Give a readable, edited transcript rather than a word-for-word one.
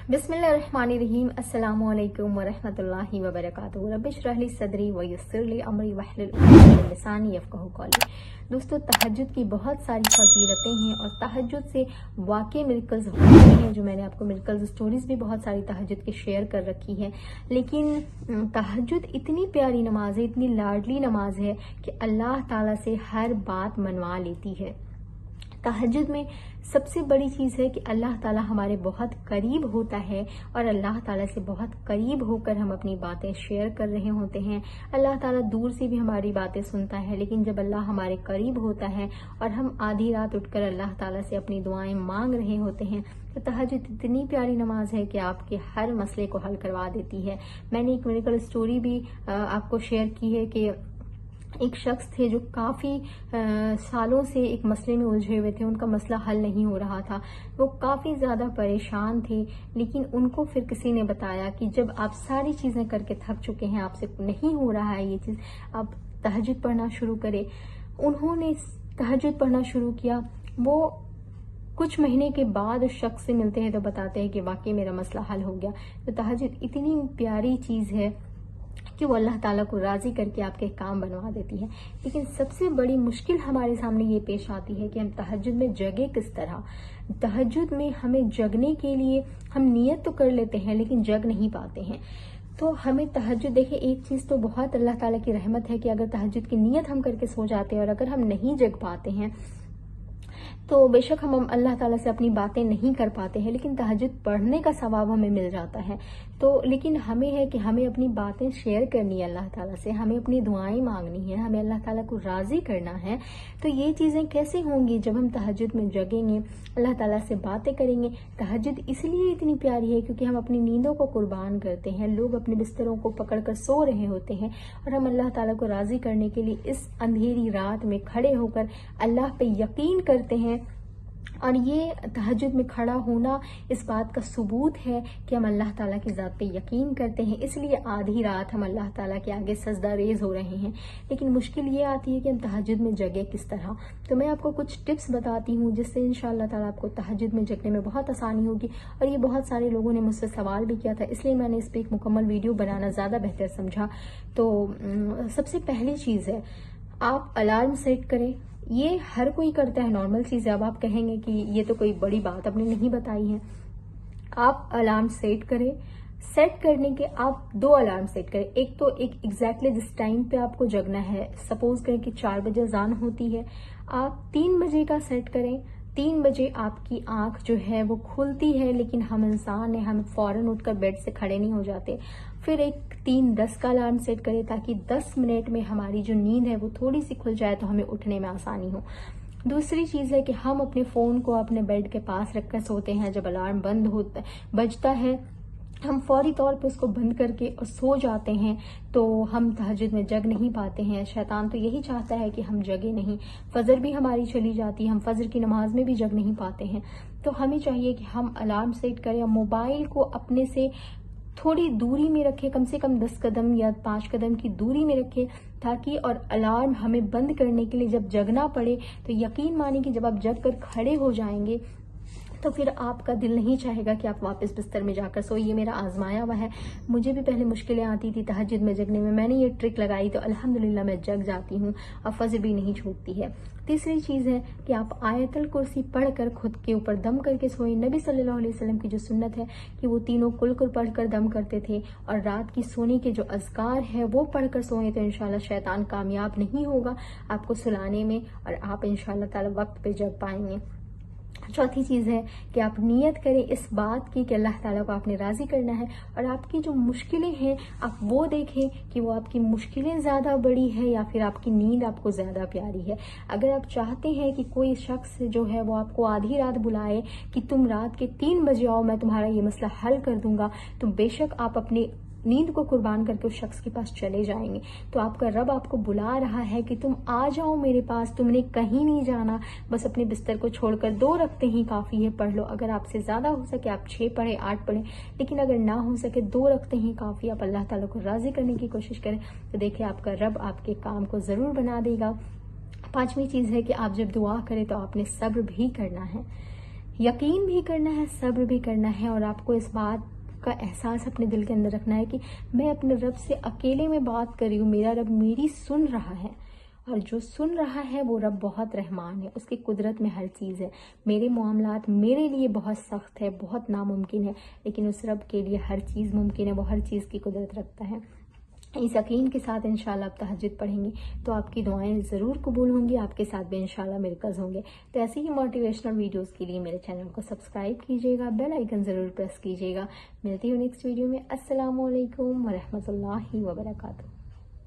बिस्मिल्लाहिर्रहमानिर्रहीम। अस्सलामु अलैकुम वरहमतुल्लाहि वबरकातुहू। रब्बिश रह ली सदरी व यस्सिर ली अमरी वहलुल उक़दतम मिन लिसानी यफ़क़हू क़ौली। दोस्तों, तहज्जुद की बहुत सारी फजीलतें हैं और तहज्जुद से वाकई मिरेकल्स होते हैं, जो मैंने आपको मिरेकल्स स्टोरीज भी बहुत सारी तहज्जुद की शेयर कर रखी है। लेकिन तहज्जुद इतनी प्यारी नमाज है, इतनी लाडली नमाज है कि अल्लाह ताला से हर बात मनवा लेती है। तहज्जुद में सबसे बड़ी चीज़ है कि अल्लाह ताला हमारे बहुत करीब होता है और अल्लाह ताला से बहुत करीब होकर हम अपनी बातें शेयर कर रहे होते हैं। अल्लाह ताला दूर से भी हमारी बातें सुनता है, लेकिन जब अल्लाह हमारे करीब होता है और हम आधी रात उठकर अल्लाह ताला से अपनी दुआएं मांग रहे होते हैं, तो तहज्जुद इतनी प्यारी नमाज है कि आपके हर मसले को हल करवा देती है। मैंने एक मिरेकल स्टोरी भी आपको शेयर की है कि एक शख्स थे जो काफ़ी सालों से एक मसले में उलझे हुए थे। उनका मसला हल नहीं हो रहा था, वो काफ़ी ज़्यादा परेशान थे। लेकिन उनको फिर किसी ने बताया कि जब आप सारी चीज़ें करके थक चुके हैं, आपसे नहीं हो रहा है ये चीज़, आप तहज्जुद पढ़ना शुरू करें। उन्होंने तहज्जुद पढ़ना शुरू किया। वो कुछ महीने के बाद उस शख्स से मिलते हैं तो बताते हैं कि वाकई मेरा मसला हल हो गया। तो तहज्जुद इतनी प्यारी चीज़ है कि वो अल्लाह ताला को राज़ी करके आपके काम बनवा देती है। लेकिन सबसे बड़ी मुश्किल हमारे सामने ये पेश आती है कि हम तहज्जुद में जगे किस तरह। तहज्जुद में हमें जगने के लिए हम नियत तो कर लेते हैं, लेकिन जग नहीं पाते हैं। तो हमें तहज्जुद, देखिए एक चीज़ तो बहुत अल्लाह ताला की रहमत है कि अगर तहज्जुद की नियत हम करके सो जाते हैं और अगर हम नहीं जग पाते हैं तो बेशक हम अल्लाह ताला से अपनी बातें नहीं कर पाते हैं, लेकिन तहज्जुद पढ़ने का सवाब हमें मिल जाता है। तो लेकिन हमें है कि हमें अपनी बातें शेयर करनी है अल्लाह ताला से, हमें अपनी दुआएं मांगनी है, हमें अल्लाह ताला को राज़ी करना है। तो ये चीज़ें कैसे होंगी? जब हम तहज्जुद में जगेंगे, अल्लाह ताला से बातें करेंगे। तहज्जुद इसलिए इतनी प्यारी है क्योंकि हम अपनी नींदों को कुर्बान करते हैं। लोग अपने बिस्तरों को पकड़कर सो रहे होते हैं और हम अल्लाह ताला को राज़ी करने के लिए इस अंधेरी रात में खड़े होकर अल्लाह पे यकीन करते हैं। और ये तहज्जुद में खड़ा होना इस बात का सबूत है कि हम अल्लाह ताला की ज़ात पे यकीन करते हैं, इसलिए आधी रात हम अल्लाह ताला के आगे सजदा रेज़ हो रहे हैं। लेकिन मुश्किल ये आती है कि हम तहज्जुद में जगे किस तरह। तो मैं आपको कुछ टिप्स बताती हूँ जिससे इंशाअल्लाह ताला आपको तहज्जुद में जगने में बहुत आसानी होगी। और ये बहुत सारे लोगों ने मुझसे सवाल भी किया था, इसलिए मैंने इस पर एक मुकम्मल वीडियो बनाना ज़्यादा बेहतर समझा। तो सबसे पहली चीज़ है, आप अलार्म सेट करें। ये हर कोई करता है, नॉर्मल चीज़ है। अब आप कहेंगे कि ये तो कोई बड़ी बात आपने नहीं बताई है। आप अलार्म सेट करें। सेट करने के आप 2 अलार्म सेट करें। एक तो एक एग्जैक्टली जिस टाइम पे आपको जगना है, सपोज करें कि 4 बजे अजान होती है, आप 3 बजे का सेट करें। 3 बजे आपकी आंख जो है वो खुलती है, लेकिन हम इंसान हैं, हम फौरन उठकर बेड से खड़े नहीं हो जाते। फिर एक 3:10 का अलार्म सेट करें ताकि 10 मिनट में हमारी जो नींद है वो थोड़ी सी खुल जाए तो हमें उठने में आसानी हो। दूसरी चीज़ है कि हम अपने फ़ोन को अपने बेड के पास रखकर सोते हैं। जब अलार्म बजता है हम फौरी तौर पे उसको बंद करके और सो जाते हैं, तो हम तहज्जुद में जग नहीं पाते हैं। शैतान तो यही चाहता है कि हम जगे नहीं। फजर भी हमारी चली जाती है, हम फजर की नमाज में भी जग नहीं पाते हैं। तो हमें चाहिए कि हम अलार्म सेट करें, मोबाइल को अपने से थोड़ी दूरी में रखें, कम से कम 10 कदम या 5 कदम की दूरी में रखें, ताकि और अलार्म हमें बंद करने के लिए जब जगना पड़े तो यकीन मानिए कि जब आप जग कर खड़े हो जाएंगे तो फिर आपका दिल नहीं चाहेगा कि आप वापस बिस्तर में जाकर सोइए। ये मेरा आजमाया हुआ है। मुझे भी पहले मुश्किलें आती थी तहज्जुद में जगने में, मैंने ये ट्रिक लगाई तो अल्हम्दुलिल्लाह मैं जग जाती हूँ और फजर भी नहीं छूटती है। तीसरी चीज़ है कि आप आयतल कुर्सी पढ़कर खुद के ऊपर दम करके सोएं। नबी सल्लल्लाहु अलैहि वसल्लम की जो सुन्नत है कि वो तीनों कुल पढ़कर दम करते थे, और रात की सोने के जो अज़कार है वो पढ़कर सोएं, तो इंशाल्लाह शैतान कामयाब नहीं होगा आपको सुलाने में और आप इंशाल्लाह ताला वक्त पे जग पाएंगे। चौथी चीज़ है कि आप नियत करें इस बात की कि अल्लाह ताला को आपने राज़ी करना है, और आपकी जो मुश्किलें हैं आप वो देखें कि वो आपकी मुश्किलें ज़्यादा बड़ी है या फिर आपकी नींद आपको ज़्यादा प्यारी है। अगर आप चाहते हैं कि कोई शख्स जो है वो आपको आधी रात बुलाए कि तुम रात के 3 बजे आओ, मैं तुम्हारा ये मसला हल कर दूंगा, तो बेशक आप अपनी नींद को कुर्बान करके उस शख्स के पास चले जाएंगे। तो आपका रब आपको बुला रहा है कि तुम आ जाओ मेरे पास, तुमने कहीं नहीं जाना, बस अपने बिस्तर को छोड़कर 2 रखते ही काफ़ी है, पढ़ लो। अगर आपसे ज़्यादा हो सके आप 6 पढ़ें, 8 पढ़ें, लेकिन अगर ना हो सके 2 रखते ही काफ़ी। आप अल्लाह ताला को राज़ी करने की कोशिश करें, तो देखिए आपका रब आपके काम को ज़रूर बना देगा। 5वीं चीज़ है कि आप जब दुआ करें तो आपने सब्र भी करना है। यकीन भी करना है, सब्र भी करना है, और आपको इस बात का एहसास अपने दिल के अंदर रखना है कि मैं अपने रब से अकेले में बात कर रही हूँ, मेरा रब मेरी सुन रहा है, और जो सुन रहा है वो रब बहुत रहमान है, उसकी कुदरत में हर चीज़ है। मेरे मामलात मेरे लिए बहुत सख्त है, बहुत नामुमकिन है, लेकिन उस रब के लिए हर चीज़ मुमकिन है, वो हर चीज़ की कुदरत रखता है। इस यकीन के साथ इंशाल्लाह आप तहज्जुद पढ़ेंगी तो आपकी दुआएं ज़रूर कबूल होंगी, आपके साथ भी इंशाल्लाह मिराकल्स होंगे। तो ऐसी ही मोटिवेशनल वीडियोस के लिए मेरे चैनल को सब्सक्राइब कीजिएगा, बेल आइकन ज़रूर प्रेस कीजिएगा। मिलती हूँ नेक्स्ट वीडियो में। अस्सलामु अलैकुम व रहमतुल्लाहि व बरकातुहू।